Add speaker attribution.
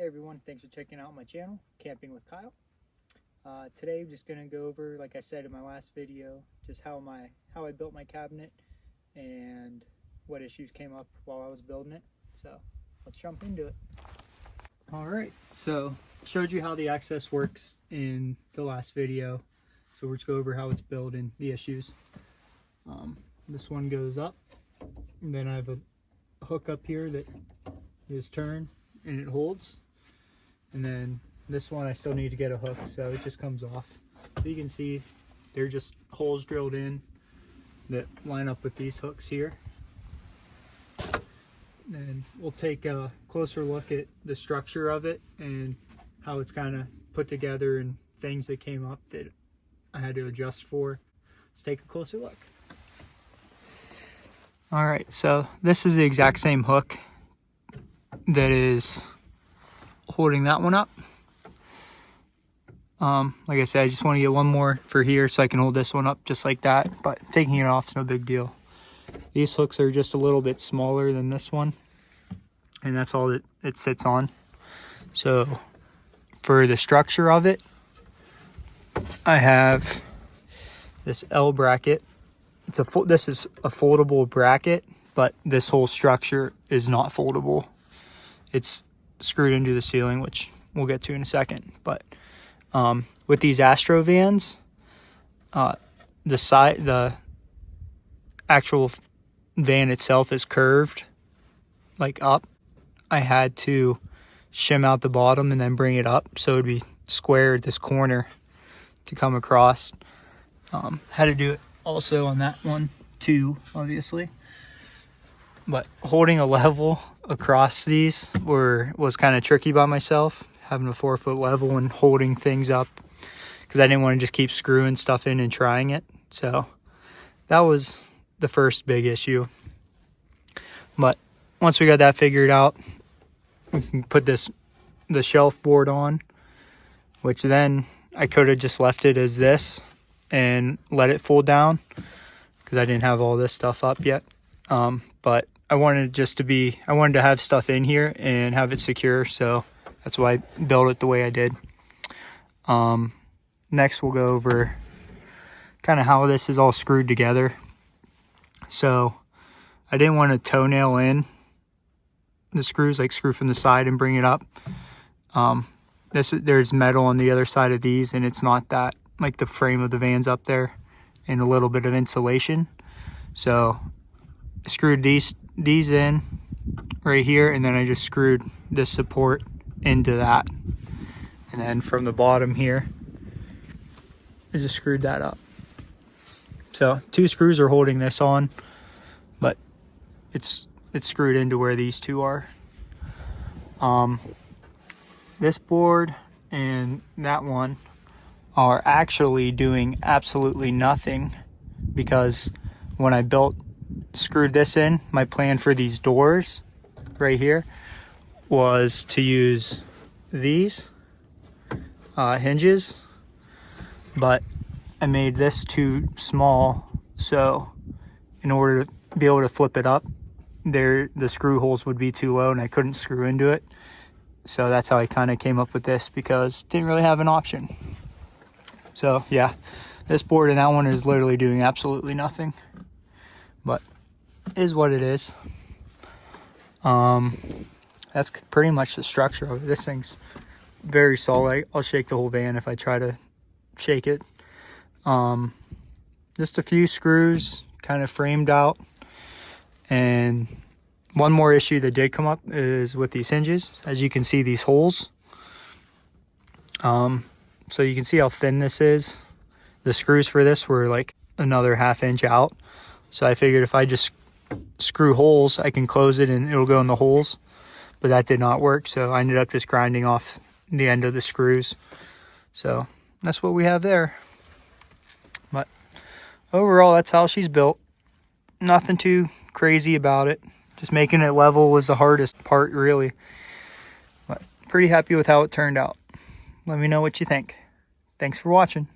Speaker 1: Hey everyone, thanks for checking out my channel, Camping with Kyle. Today I'm just going to go over, like I said in my last video, just how I built my cabinet and what issues came up while I was building it. So let's jump into it. Alright, so showed you how the access works in the last video. So we'll just go over how it's built and the issues. This one goes up, and then I have a hook up here that is turned and it holds. And then this one I still need to get a hook, so it just comes off. So you can see they're just holes drilled in that line up with these hooks here. And we'll take a closer look at the structure of it and how it's kind of put together and things that came up that I had to adjust for. Let's take a closer look. All right, so this is the exact same hook that is holding that one up. Like I said, I just want to get one more for here so I can hold this one up just like that, but taking it off is no big deal. These hooks are just a little bit smaller than this one, and that's all that it sits on. So for the structure of it, I have this L bracket. This is a foldable bracket, but this whole structure is not foldable. It's screwed into the ceiling, which we'll get to in a second. But with these Astro vans, the actual van itself is curved like up. I had to shim out the bottom and then bring it up so it'd be square at this corner to come across. Had to do it also on that one too, obviously. But holding a level across these was kind of tricky by myself, having a 4-foot level and holding things up, because I didn't want to just keep screwing stuff in and trying it. So that was the first big issue. But once we got that figured out, we can put the shelf board on, which then I could have just left it as this and let it fold down, because I didn't have all this stuff up yet. But I wanted to have stuff in here and have it secure, so that's why I built it the way I did. Next we'll go over kind of how this is all screwed together. So I didn't want to toenail in the screws, like screw from the side and bring it up. There's metal on the other side of these, and it's not that, like the frame of the van's up there and a little bit of insulation. So I screwed these in right here, and then I just screwed this support into that, and then from the bottom here I just screwed that up. So 2 screws are holding this on, but it's screwed into where these 2 are. This board and that one are actually doing absolutely nothing, because when I screwed this in, my plan for these doors right here was to use these hinges, but I made this too small, so in order to be able to flip it up, the screw holes would be too low and I couldn't screw into it. So that's how I kind of came up with this, because didn't really have an option. So yeah, this board and that one is literally doing absolutely nothing, but is what it is. That's pretty much the structure of it. This thing's very solid. I'll shake the whole van if I try to shake it. Just a few screws kind of framed out. And one more issue that did come up is with these hinges. As you can see, these holes. So you can see how thin this is. The screws for this were like another 1/2 inch out. So I figured if I just screw holes, I can close it and it'll go in the holes. But that did not work, so I ended up just grinding off the end of the screws. So that's what we have there. But overall, that's how she's built. Nothing too crazy about it. Just making it level was the hardest part, really. But pretty happy with how it turned out. Let me know what you think. Thanks for watching.